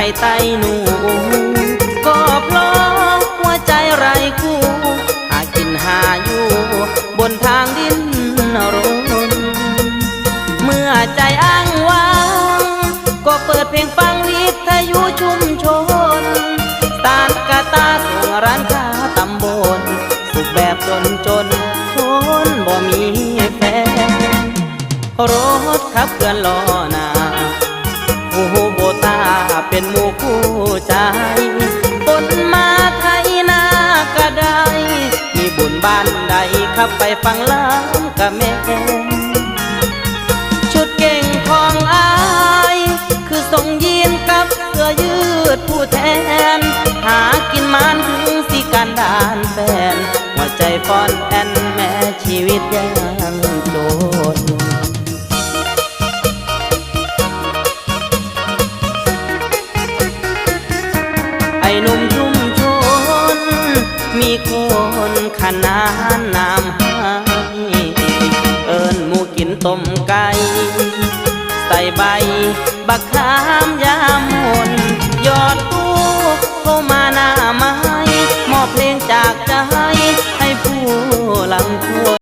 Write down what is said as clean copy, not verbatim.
ให้ไตหนูก็เพราะหัวใจไร้คู่หากินหาอยู่บนทางดินรนเมื่อใจอ้างว้างก็เปิดเพลงฟังวิทยุชุมชนตานกาตาส่งร้านค้าตำบลสุขแบบจนคนบ่มีแฟนรถขับเคลื่อนล้อหน้าผู้โบตาเป็นหมู่คู่ใจปนมาไทยนากระไดมีบุญบ้านใดขับไปฟังล้ำกะแม่ชุดเก่งของอายคือทรงยีนกับเสื้อยืดผู้แทนหากินมันถึงสิการด่านแฟนหัวใจฟ้อนแอนแม่ชีวิตยังโจรไอ้หนุ่มชุมชนมีคนขนานนามให้เอิ้นหมูกินต้มไก่ใส่ใบบักขาม